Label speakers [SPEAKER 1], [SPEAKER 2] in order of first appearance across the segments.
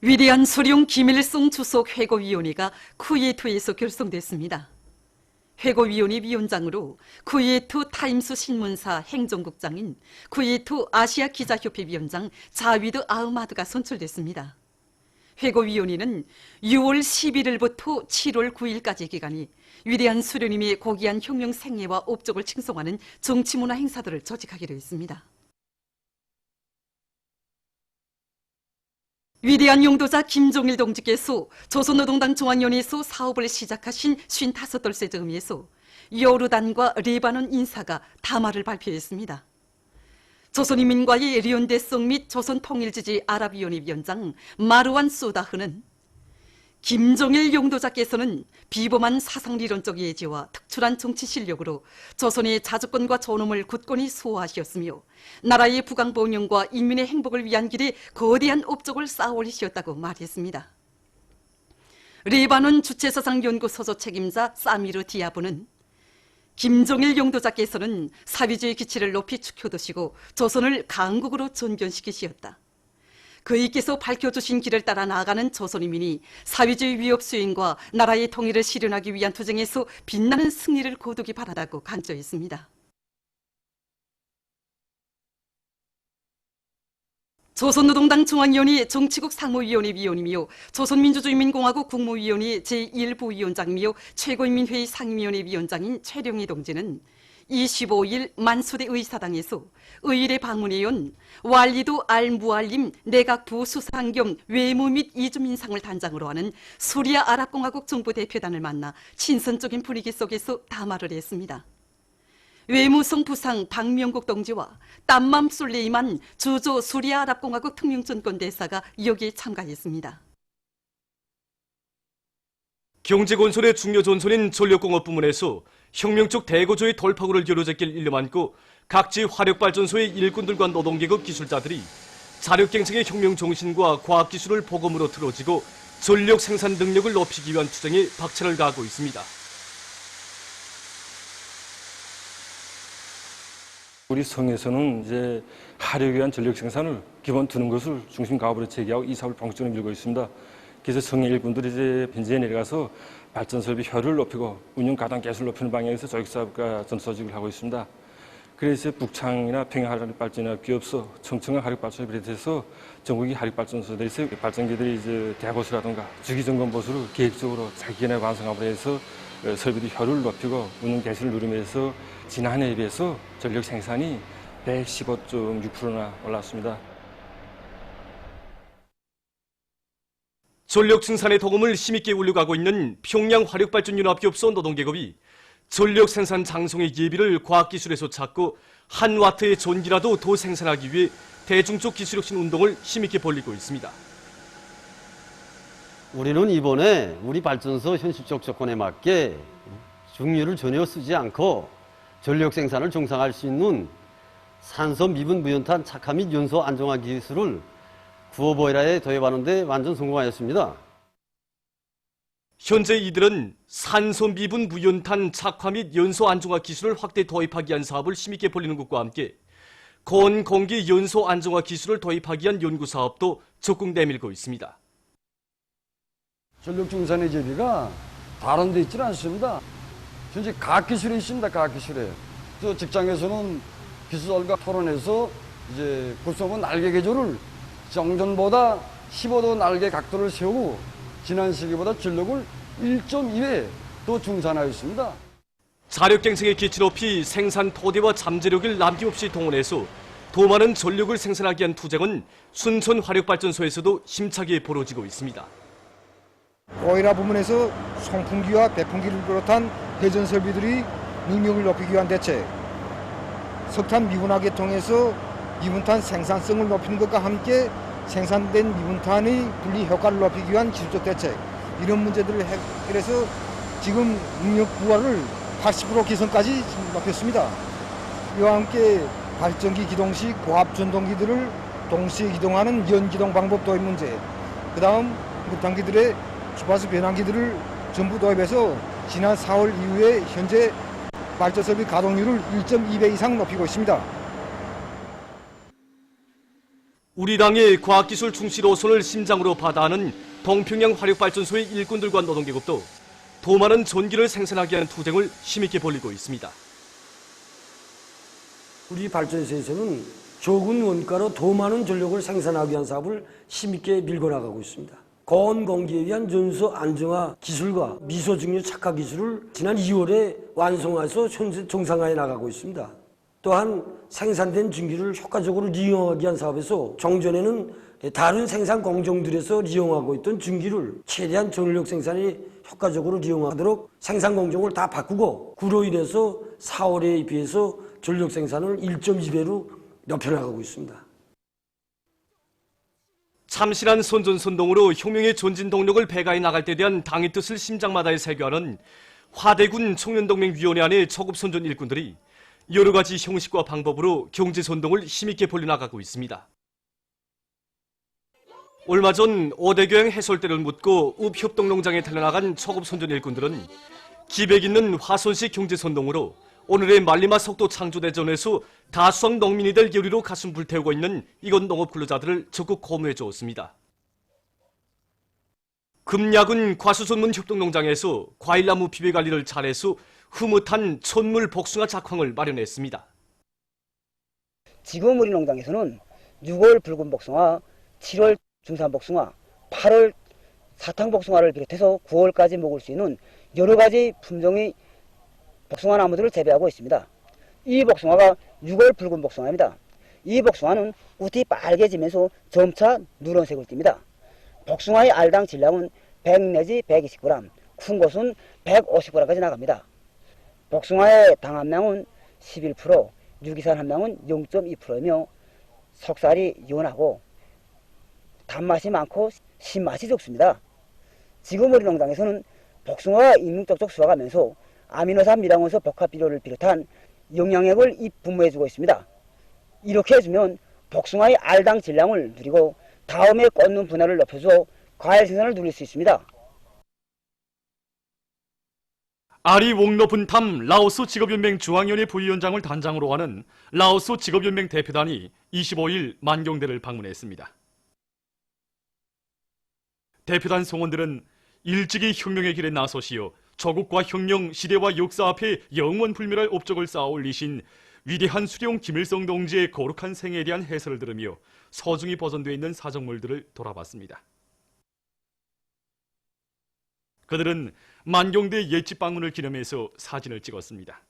[SPEAKER 1] 위대한 소룡 김일성 주석 회고위원회가 쿠웨이트에서 결성됐습니다. 회고위원회 위원장으로 쿠웨이트 타임스 신문사 행정국장인 쿠웨이트 아시아 기자협회 위원장 자위드 아흐마드가 선출됐습니다. 회고위원회는 6월 11일부터 7월 9일까지 기간이 위대한 수령님의 고귀한 혁명 생애와 업적을 칭송하는 정치문화 행사들을 조직하기로 했습니다. 위대한 용도자 김종일 동지께서 조선노동당 중앙위원회에서 사업을 시작하신 55돌째 즈음에서 요르단과 레바논 인사가 담화를 발표했습니다. 조선인민과의 리온대성 및 조선통일지지 아랍위원회 위원장 마르완 소다흐는 김종일 용도자께서는 비범한 사상리론적 예지와 특출한 정치 실력으로 조선의 자주권과 존엄을 굳건히 수호하셨으며 나라의 부강번영과 인민의 행복을 위한 길에 거대한 업적을 쌓아올리셨다고 말했습니다. 레바논 주체사상연구소조 책임자 사미르 디아브는 김종일 용도자께서는 사회주의 기치를 높이 축혀두시고 조선을 강국으로 전변시키시었다. 그이께서 밝혀주신 길을 따라 나아가는 조선인민이 사회주의 위협 수행과 나라의 통일을 실현하기 위한 투쟁에서 빛나는 승리를 거두기 바라다고 강조했습니다. 조선노동당 중앙위원회 정치국 상무위원회 위원이며 조선민주주의인민공화국 국무위원회 제1부위원장이며 최고인민회의 상임위원회 위원장인 최룡희 동지는 25일 만수대 의사당에서 의일에 방문해 온 왈리드 알무알림 내각부 수상 겸 외무 및 이주민상을 단장으로 하는 수리아 아랍공화국 정부 대표단을 만나 친선적인 분위기 속에서 담화를 했습니다. 외무성 부상 박명국 동지와 땀맘 술레이만 주조 수리아 아랍공화국 특명전권 대사가 여기에 참가했습니다.
[SPEAKER 2] 경제건설의 중요 전선인 전력공업 부문에서 혁명적 대거조의 돌파구를 이루어졌길 일념안고 각지 화력발전소의 일꾼들과 노동계급 기술자들이 자력갱생의 혁명 정신과 과학기술을 보검으로 틀어지고 전력 생산 능력을 높이기 위한 투쟁에 박차를 가하고 있습니다.
[SPEAKER 3] 우리 성에서는 이제 하력에 의한 전력 생산을 기본 두는 것을 중심 가업으로 제기하고 이 사업을 본격적으로 밀고 있습니다. 그래서 성의 일꾼들이 이제 현지에 내려가서 발전설비 효율을 높이고 운영 가당 개수를 높이는 방향에서 조직사업과 전소직을 하고 있습니다. 그래서 북창이나 평양하력발전이나 기업소, 청청한 하력발전소에 비롯해서 전국의 하력발전소들에서 발전기들이 이제 대보수라든가 주기점검보수를 계획적으로 자기견에 완성함으로 해서 설비의 효율을 높이고 운영 개수를 누리면서 지난해에 비해서 전력 생산이 115.6%나 올랐습니다.
[SPEAKER 2] 전력 생산의 도움을 힘있게 올려가고 있는 평양 화력발전연합기업소 노동계급이 전력 생산 장성의 예비를 과학기술에서 찾고 한 와트의 전기라도 더 생산하기 위해 대중적 기술혁신 운동을 힘있게 벌이고 있습니다.
[SPEAKER 4] 우리는 이번에 우리 발전소 현실적 조건에 맞게 중유를 전혀 쓰지 않고 전력 생산을 정상화할 수 있는 산소 미분 무연탄 착화 및 연소 안정화 기술을 구호보일러에 도입하는 데 완전 성공하였습니다.
[SPEAKER 2] 현재 이들은 산소 미분 무연탄 착화 및 연소 안정화 기술을 확대 도입하기 위한 사업을 힘있게 벌이는 것과 함께 고온 공기 연소 안정화 기술을 도입하기 위한 연구 사업도 적극 내밀고 있습니다.
[SPEAKER 5] 전력 생산의 제비가 다른 데 있지는 않습니다. 현재 과학기술에 있습니다. 과학기술에. 또 직장에서는 기술자들과 토론해서 이제 구성은 날개 개조를 정전보다 15도 날개 각도를 세우고 지난 시기보다 전력을 1.2배 더 중산하였습니다.
[SPEAKER 2] 자력갱생의 기치 높이 생산 토대와 잠재력을 남김없이 동원해서 더 많은 전력을 생산하기 위한 투쟁은 순천 화력발전소에서도 힘차게 벌어지고 있습니다.
[SPEAKER 6] 보일러 부문에서 송풍기와 배풍기를 비롯한 회전 설비들이 능력을 높이기 위한 대책, 석탄 미분화 계통에서 미분탄 생산성을 높이는 것과 함께 생산된 미분탄의 분리 효과를 높이기 위한 기술적 대책, 이런 문제들을 해결해서 지금 능력 부하를 80% 개선까지 높였습니다. 이와 함께 발전기 기동 시 고압 전동기들을 동시에 기동하는 연기동 방법 도입 문제, 그 다음 급탄기들의 주파수 변환기들을 전부 도입해서 지난 4월 이후에 현재 발전설비 가동률을 1.2배 이상 높이고 있습니다.
[SPEAKER 2] 우리 당의 과학기술 중시 노선을 심장으로 받아하는 동평양 화력발전소의 일꾼들과 노동계급도 더 많은 전기를 생산하기 위한 투쟁을 힘있게 벌이고 있습니다.
[SPEAKER 7] 우리 발전소에서는 적은 원가로 더 많은 전력을 생산하기 위한 사업을 힘있게 밀고 나가고 있습니다. 고온 공기에 의한 연소 안정화 기술과 미소 증류 착화 기술을 지난 2월에 완성해서 현재 정상화해 나가고 있습니다. 또한 생산된 전기를 효과적으로 이용하기 위한 사업에서 종전에는 다른 생산 공정들에서 이용하고 있던 전기를 최대한 전력 생산에 효과적으로 이용하도록 생산 공정을 다 바꾸고 그로 인해서 4월에 비해서 전력 생산을 1.2배로 높여나가고 있습니다.
[SPEAKER 2] 참신한 선전선동으로 혁명의 전진 동력을 배가해 나갈 때 대한 당의 뜻을 심장마다에 새겨하는 화대군 청년동맹위원회 안의 초급선전 일꾼들이 여러 가지 형식과 방법으로 경제선동을 힘있게 벌려나가고 있습니다. 얼마 전 오대교양 해설대를 묻고 읍협동농장에 달려나간 초급선전 일꾼들은 기백 있는 화손식 경제선동으로 오늘의 말리마 속도 창조대전에서 다수왕 농민이 될 결의로 가슴 불태우고 있는 이곳 농업근로자들을 적극 고무해 주었습니다. 금약은 과수전문 협동농장에서 과일나무 비배관리를 잘해서 흐뭇한 촌물 복숭아 작황을 마련했습니다.
[SPEAKER 8] 지금 우리 농장에서는 6월 붉은 복숭아, 7월 중산 복숭아, 8월 사탕 복숭아를 비롯해서 9월까지 먹을 수 있는 여러 가지 품종의 복숭아 나무들을 재배하고 있습니다. 이 복숭아가 6월 붉은 복숭아입니다. 이 복숭아는 꽃이 빨개지면서 점차 누런색을 띱니다. 복숭아의 알당 질량은 100 내지 120g, 큰 것은 150g까지 나갑니다. 복숭아의 당 함량은 11%, 유기산 함량은 0.2%이며 속살이 연하고 단맛이 많고 신맛이 좋습니다. 지금 우리 농장에서는 복숭아가 인문적적 수확하면서 아미노산 미량원소 복합 비료를 비롯한 영양액을 분무해주고 있습니다. 이렇게 해주면 복숭아의 알당 질량을 누리고 다음에 꽂는 분할을 높여줘 과일 생산을 누릴 수 있습니다.
[SPEAKER 2] 아리 웡노분 탐 라오스 직업연맹 중앙위원회 부위원장을 단장으로 하는 라오스 직업연맹 대표단이 25일 만경대를 방문했습니다. 대표단 성원들은 일찍이 혁명의 길에 나서시어 조국과 혁명, 시대와 역사 앞에 영원불멸할 업적을 쌓아올리신 위대한 수령 김일성 동지의 거룩한 생애에 대한 해설을 들으며 서중히 보존되어 있는 사적물들을 돌아봤습니다. 그들은 만경대 옛집 방문을 기념해서 사진을 찍었습니다.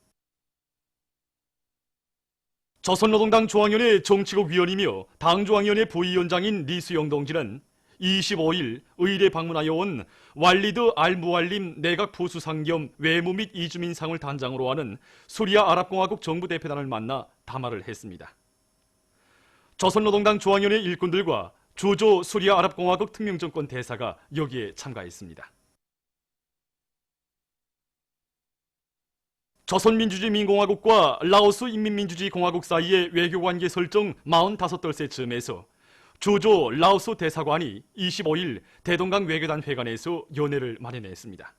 [SPEAKER 2] 조선노동당 중앙위원회 정치국 위원이며 당중앙위원회 부위원장인 리수영 동지는 25일 의뢰 방문하여 온 왈리드 알무알림 내각 부수상 겸 외무 및 이주민상을 단장으로 하는 수리아 아랍공화국 정부 대표단을 만나 담화를 했습니다. 조선노동당 중앙위원회 일꾼들과 주조 수리아 아랍공화국 특명정권 대사가 여기에 참가했습니다. 조선민주주의민공화국과 라오스 인민민주주의공화국 사이의 외교관계 설정 45돌째 즈음에서 주조 라오스 대사관이 25일 대동강 외교단 회관에서 연회를 마련했습니다.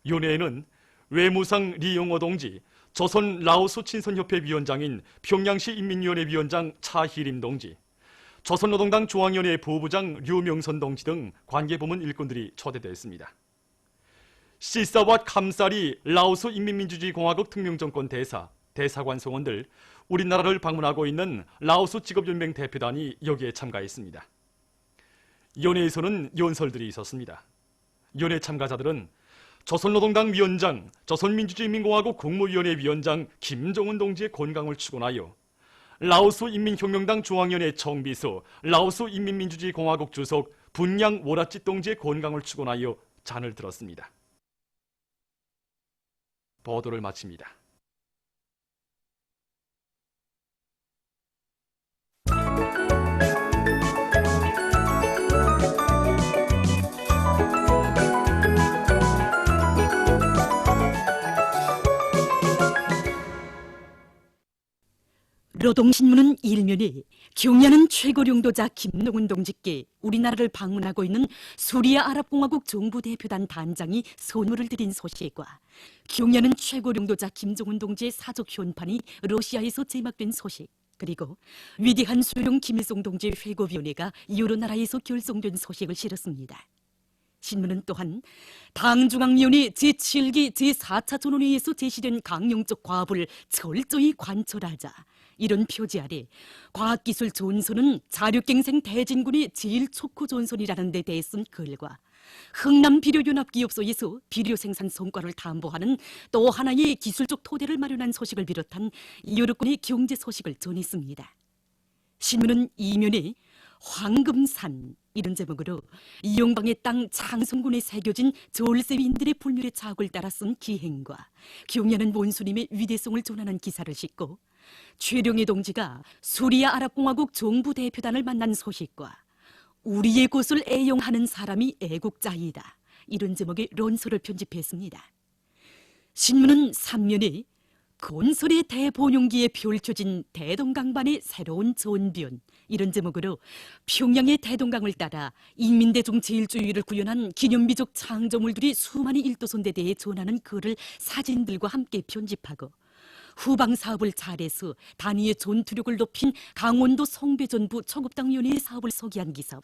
[SPEAKER 2] 연회에는 외무상 리용호 동지, 조선 라오스 친선협회 위원장인 평양시 인민위원회 위원장 차희림 동지, 조선노동당 중앙위원회 부부장 류명선 동지 등 관계부문 일꾼들이 초대됐습니다. 시사와 감사리 라오스 인민민주주의공화국 특명정권 대사, 대사관 성원들, 우리나라를 방문하고 있는 라오스 직업연맹 대표단이 여기에 참가했습니다. 연회에서는 연설들이 있었습니다. 연회 참가자들은 조선노동당 위원장, 조선민주주의민공화국 국무위원회 위원장 김정은 동지의 건강을 축원하여 라오스 인민혁명당 중앙위원회 총비서, 라오스 인민민주주의공화국 주석 분양 워라찌 동지의 건강을 축원하여 잔을 들었습니다. 보도를 마칩니다.
[SPEAKER 1] 노동신문은 일면에 경야는 최고령도자 김노근 동지께 우리나라를 방문하고 있는 수리아 아랍공화국 정부 대표단 단장이 선물을 드린 소식과 경야는 최고령도자 김정은 동지의 사적 현판이 러시아에서 제막된 소식, 그리고 위대한 수령 김일성 동지의 회고위원회가 여러 나라에서 결성된 소식을 실었습니다. 신문은 또한 당중앙위원회 제7기 제4차 전원회의에서 제시된 강령적 과업을 철저히 관철하자, 이런 표지 아래 과학기술 전선은 자력갱생 대진군의 제일 촉구 전선이라는 데 대쓴 글과 흥남비료연합기업소에서 비료 생산 성과를 담보하는 또 하나의 기술적 토대를 마련한 소식을 비롯한 여러 건의 경제 소식을 전했습니다. 신문은 이면에 황금산, 이런 제목으로 이용방의 땅 창성군에 새겨진 졸세인들의 불멸의 자학을 따라 쓴 기행과 경야는 몬수님의 위대성을 전하는 기사를 싣고 최룡해 동지가 수리아 아랍공화국 정부 대표단을 만난 소식과 우리의 곳을 애용하는 사람이 애국자이다, 이런 제목의論소를 편집했습니다. 신문은 3면에 건설의 대본용기에 펼쳐진 대동강반의 새로운 전변, 이런 제목으로 평양의 대동강을 따라 인민대중 제일주의를 구현한 기념비적 창조물들이 수많이 일도선대 대에 전하는 글을 사진들과 함께 편집하고 후방 사업을 잘해서 단위의 전투력을 높인 강원도 성배전부 청업당위원회의 사업을 소개한 기사와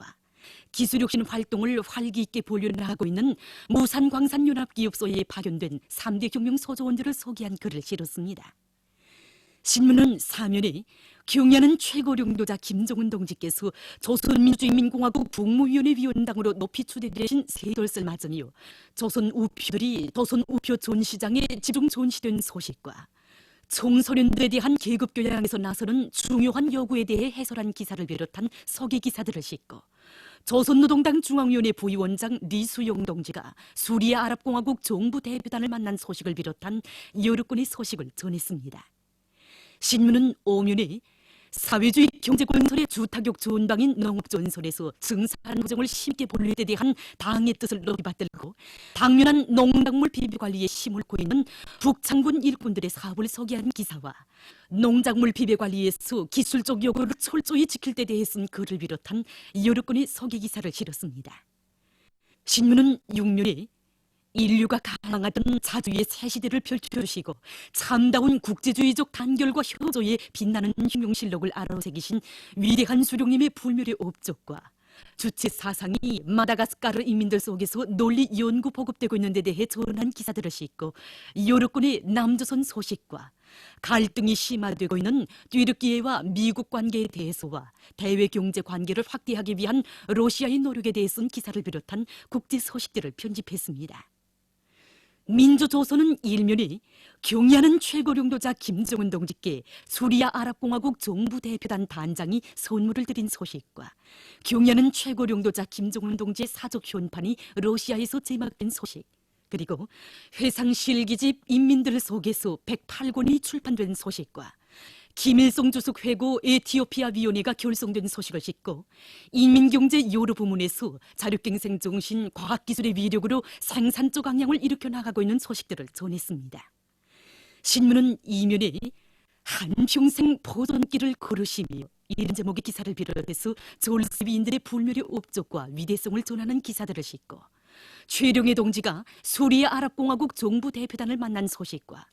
[SPEAKER 1] 기술혁신 활동을 활기 있게 보존하고 있는 무산광산연합기업소에 파견된 3대 혁명 소조원들을 소개한 글을 실었습니다. 신문은 사면에 경야는 최고領導자 김정은 동지께서 조선민주주의인민공화국 국무위원회 위원장으로 높이 추대되신 세돌을 맞으며 조선 우표들이 조선 우표 전시장에 집중 전시된 소식과 청소년들에 대한 계급 교양에서 나서는 중요한 요구에 대해 해설한 기사를 비롯한 소개 기사들을 싣고 조선노동당 중앙위원회 부위원장 리수용 동지가 수리아 아랍공화국 정부 대표단을 만난 소식을 비롯한 여러 건의 소식을 전했습니다. 신문은 5면에 사회주의 경제건설의 주타격 전방인 농업전선에서 증산 부정을 쉽게 벌릴 때 대한 당의 뜻을 높이 받들고 당면한 농작물 비배관리에 힘을 고 있는 북창군 일꾼들의 사업을 소개한 기사와 농작물 비배관리에서 기술적 요구를 철저히 지킬 때 대해 쓴 글을 비롯한 여러 건의 소개 기사를 실었습니다. 신문은 6면에 인류가 가망하던 자주의 새 시대를 펼쳐주시고 참다운 국제주의적 단결과 효조에 빛나는 흉용실록을 아로새기신 위대한 수령님의 불멸의 업적과 주체 사상이 마다가스카르 인민들 속에서 널리 연구 보급되고 있는 데 대해 전한 기사들을 싣고 여러 건의 남조선 소식과 갈등이 심화되고 있는 튀르키예와 미국 관계에 대해서와 대외 경제 관계를 확대하기 위한 러시아의 노력에 대해 쓴 기사를 비롯한 국제 소식들을 편집했습니다. 민주조선은 일면에 경야는 최고領導자 김정은 동지께 수리아 아랍공화국 정부 대표단 단장이 선물을 드린 소식과 경야는 최고領導자 김정은 동지의 사적 현판이 러시아에서 제막된 소식, 그리고 회상실기집 인민들 속에서 108권이 출판된 소식과 김일성 주석 회고 에티오피아 위원회가 결성된 소식을 싣고 인민경제 여러 부문에서 자력갱생 정신, 과학기술의 위력으로 생산적 강량을 일으켜 나가고 있는 소식들을 전했습니다. 신문은 이면에 한평생 보존길을 걸으시며, 이런 제목의 기사를 비롯해서 졸세비인들의 불멸의 업적과 위대성을 전하는 기사들을 싣고 최룡해 동지가 수리아 아랍공화국 정부 대표단을 만난 소식과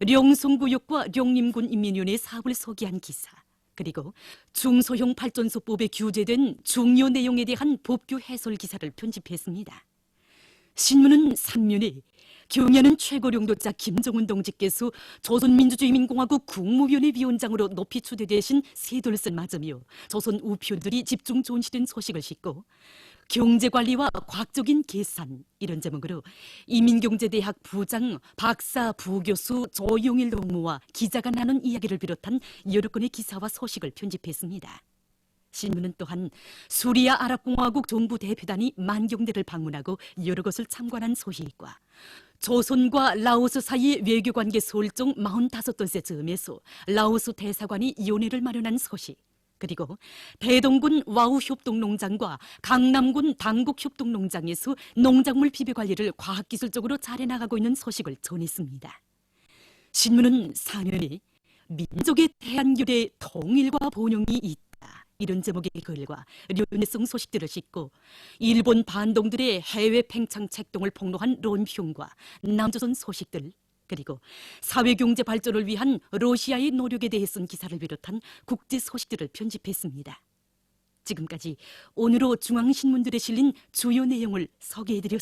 [SPEAKER 1] 령송구역과 령림군 인민위원회 사업을 소개한 기사, 그리고 중소형 발전소법에 규제된 중요 내용에 대한 법규 해설 기사를 편집했습니다. 신문은 3면에 경야는 최고領導자 김정은 동지께서 조선민주주의인민공화국 국무위원회 위원장으로 높이 추대되신 세돌을 맞으며 조선 우표들이 집중 전시된 소식을 싣고 경제관리와 과학적인 계산, 이런 제목으로 인민경제대학 부장, 박사, 부교수 조용일 동무와 기자가 나눈 이야기를 비롯한 여러 건의 기사와 소식을 편집했습니다. 신문은 또한 수리아 아랍공화국 정부 대표단이 만경대를 방문하고 여러 것을 참관한 소식과 조선과 라오스 사이의 외교관계 설정 45번째 즈음에서 라오스 대사관이 연회를 마련한 소식, 그리고 대동군 와우협동농장과 강남군 당국협동농장에서 농작물 비배관리를 과학기술적으로 잘해나가고 있는 소식을 전했습니다. 신문은 4면에 민족의 대한결의 통일과 번영이 있다, 이런 제목의 글과 련내성 소식들을 싣고 일본 반동들의 해외 팽창 책동을 폭로한 론평과 남조선 소식들,
[SPEAKER 9] 그리고 사회경제 발전을 위한 러시아의 노력에 대해 쓴 기사를 비롯한 국제 소식들을 편집했습니다. 지금까지 오늘로 중앙신문들에 실린 주요 내용을 소개해드렸습니다.